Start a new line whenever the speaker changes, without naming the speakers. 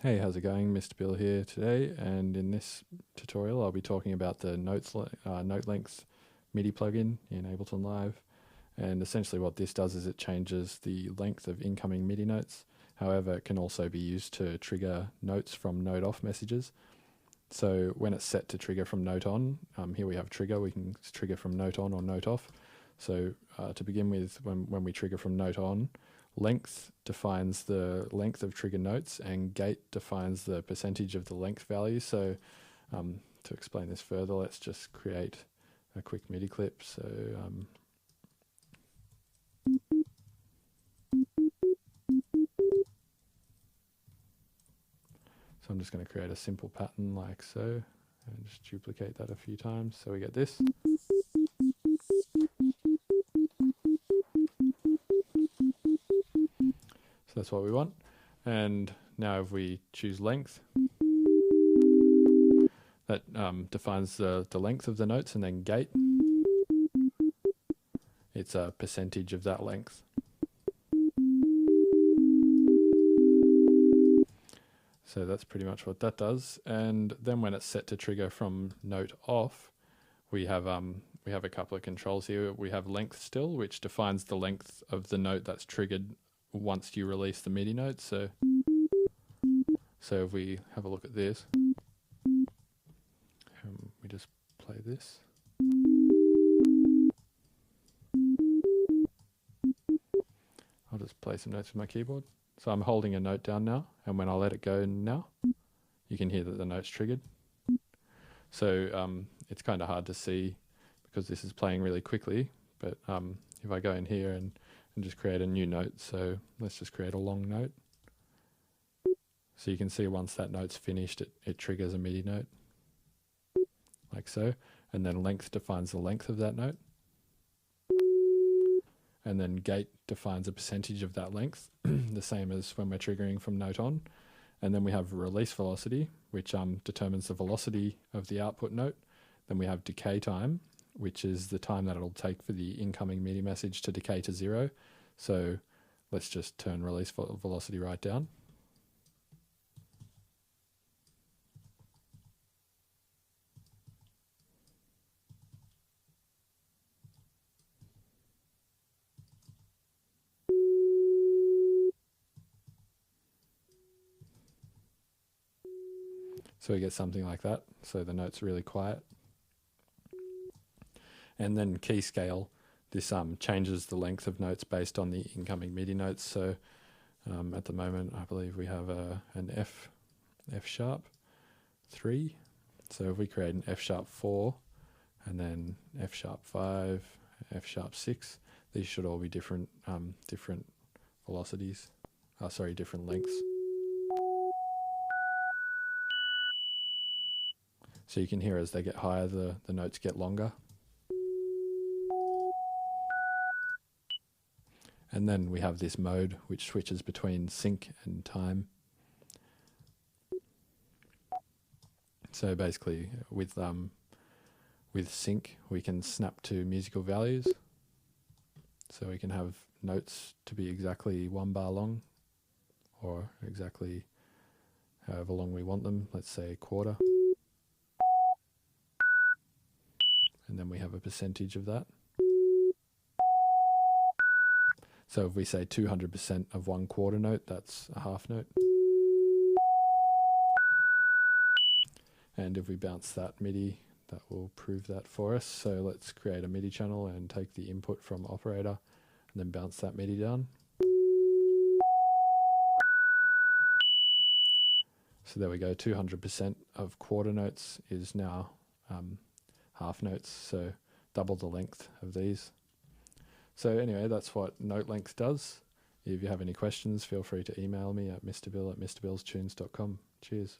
Hey, how's it going? Mr. Bill here today, and in this tutorial I'll be talking about the note length MIDI plugin in Ableton Live. And essentially what this does is it changes the length of incoming MIDI notes. However, it can also be used to trigger notes from note off messages. So when it's set to trigger from note on, here we have trigger, we can trigger from note on or note off. So to begin with, when we trigger from note on, length defines the length of trigger notes and gate defines the percentage of the length value. So to explain this further, let's just create a quick MIDI clip. So I'm just going to create a simple pattern like so and just duplicate that a few times so we get this. So that's what we want. And now if we choose length, that defines the length of the notes, and then gate, it's a percentage of that length. So that's pretty much what that does. And then when it's set to trigger from note off, we have a couple of controls here. We have length still, which defines the length of the note that's triggered once you release the MIDI note. So if we have a look at this, we just play this. I'll just play some notes with my keyboard. So I'm holding a note down now, and when I let it go now, you can hear that the note's triggered. So it's kind of hard to see because this is playing really quickly, but if I go in here and just create a new note, so let's just create a long note. So you can see once that note's finished, it triggers a MIDI note, like so, and then length defines the length of that note. And then gate defines a percentage of that length, the same as when we're triggering from note on. And then we have release velocity, which determines the velocity of the output note. Then we have decay time, which is the time that it'll take for the incoming MIDI message to decay to 0. So let's just turn release velocity right down. So we get something like that. So the note's really quiet. And then key scale, this changes the length of notes based on the incoming MIDI notes. So at the moment, I believe we have an F sharp 3. So if we create an F sharp 4 and then F sharp 5, F sharp 6, these should all be different velocities. Different lengths. So you can hear as they get higher, the notes get longer. And then we have this mode which switches between sync and time. So basically with sync we can snap to musical values. So we can have notes to be exactly 1 bar long or exactly however long we want them, let's say a quarter. And then we have a percentage of that. So if we say 200% of 1/4 note, that's a half note. And if we bounce that MIDI, that will prove that for us. So let's create a MIDI channel and take the input from operator and then bounce that MIDI down. So there we go, 200% of quarter notes is now half notes, so double the length of these. So anyway, that's what note length does. If you have any questions, feel free to email me at mrbill@mrbillstunes.com. Cheers.